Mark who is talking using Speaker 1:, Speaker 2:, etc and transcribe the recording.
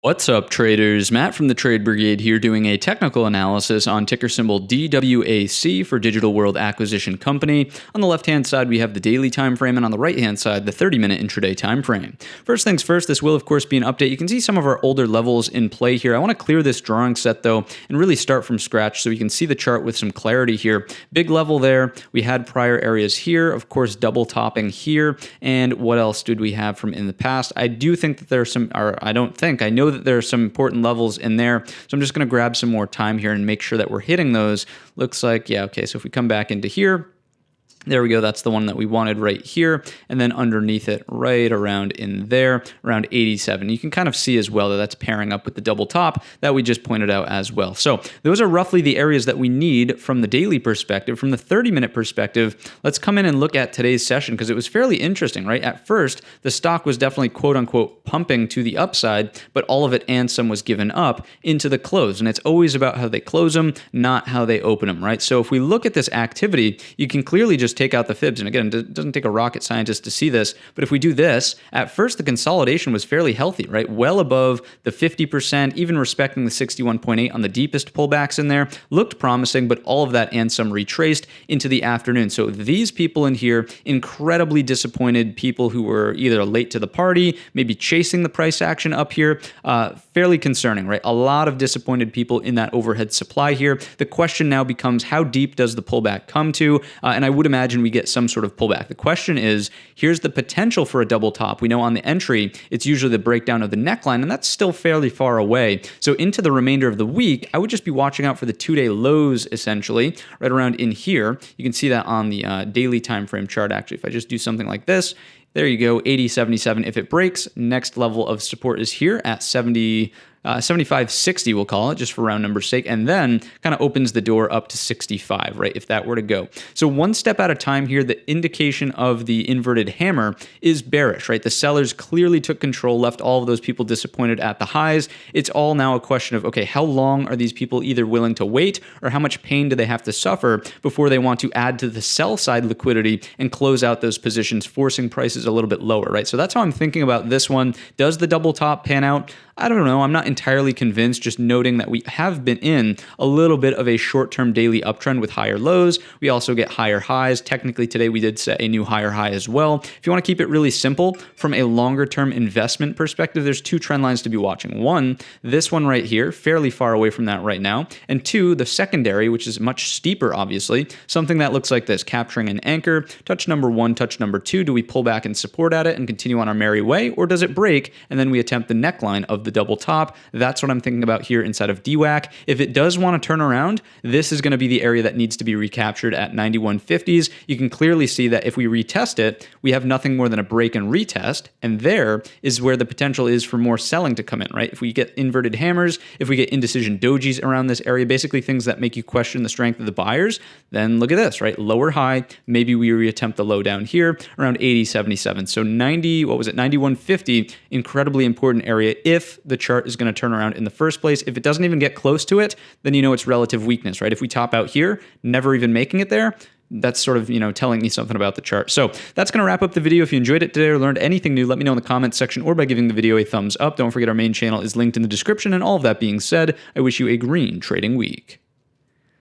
Speaker 1: What's up, traders? Matt from the Trade Brigade here doing a technical analysis on ticker symbol DWAC for Digital World Acquisition Company. On the left-hand side, we have the daily time frame, and on the right-hand side, the 30-minute intraday time frame. First things first, this will, of course, be an update. You can see some of our older levels in play here. I want to clear this drawing set, though, and really start from scratch so we can see the chart with some clarity here. Big level there. We had prior areas here, of course, double topping here. And what else did we have from in the past? I do think that there are some, or I don't think, I know that there are some important levels in there. So I'm just going to grab some more time here and make sure that we're hitting those. Looks like, yeah, okay, so if we come back into here, there we go. That's the one that we wanted right here. And then underneath it, right around in there, around 87. You can kind of see as well that that's pairing up with the double top that we just pointed out as well. So those are roughly the areas that we need from the daily perspective. From the 30-minute perspective, let's come in and look at today's session because it was fairly interesting, right? At first, the stock was definitely quote unquote pumping to the upside, but all of it and some was given up into the close. And it's always about how they close them, not how they open them, right? So if we look at this activity, you can clearly just take out the fibs. And again, it doesn't take a rocket scientist to see this, but if we do this, at first the consolidation was fairly healthy, right? Well above the 50%, even respecting the 61.8 on the deepest pullbacks in there, looked promising, but all of that and some retraced into the afternoon. So these people in here, incredibly disappointed people who were either late to the party, maybe chasing the price action up here, fairly concerning, right? A lot of disappointed people in that overhead supply here. The question now becomes, how deep does the pullback come to? And I would imagine we get some sort of pullback. The question is, here's the potential for a double top. We know on the entry, it's usually the breakdown of the neckline, and that's still fairly far away. So into the remainder of the week, I would just be watching out for the two-day lows, essentially, right around in here. You can see that on the daily time frame chart, actually. If I just do something like this, there you go, 80.77. If it breaks, next level of support is here at 75.60, we'll call it, just for round number's sake, and then kind of opens the door up to 65, right, if that were to go. So one step at a time here, the indication of the inverted hammer is bearish, right? The sellers clearly took control, left all of those people disappointed at the highs. It's all now a question of, okay, how long are these people either willing to wait, or how much pain do they have to suffer before they want to add to the sell side liquidity and close out those positions, forcing prices a little bit lower, right? So that's how I'm thinking about this one. Does the double top pan out? I don't know. I'm not entirely convinced, just noting that we have been in a little bit of a short-term daily uptrend with higher lows. We also get higher highs. Technically, today we did set a new higher high as well. If you want to keep it really simple, from a longer-term investment perspective, there's two trend lines to be watching. One, this one right here, fairly far away from that right now. And two, the secondary, which is much steeper, obviously, something that looks like this, capturing an anchor, touch number one, touch number two. Do we pull back and support at it and continue on our merry way, or does it break and then we attempt the neckline of the double top? That's what I'm thinking about here inside of DWAC. If it does want to turn around, this is going to be the area that needs to be recaptured at 91.50s. You can clearly see that if we retest it, we have nothing more than a break and retest, and there is where the potential is for more selling to come in, right? If we get inverted hammers, if we get indecision dojis around this area, basically things that make you question the strength of the buyers, then look at this, right? Lower high, maybe we reattempt the low down here around 80.77. So 91.50, incredibly important area if the chart is going to turn around in the first place. If it doesn't even get close to it, then you know it's relative weakness, right? If we top out here, never even making it there, that's sort of, telling me something about the chart. So that's going to wrap up the video. If you enjoyed it today or learned anything new, let me know in the comments section or by giving the video a thumbs up. Don't forget our main channel is linked in the description. And all of that being said, I wish you a green trading week.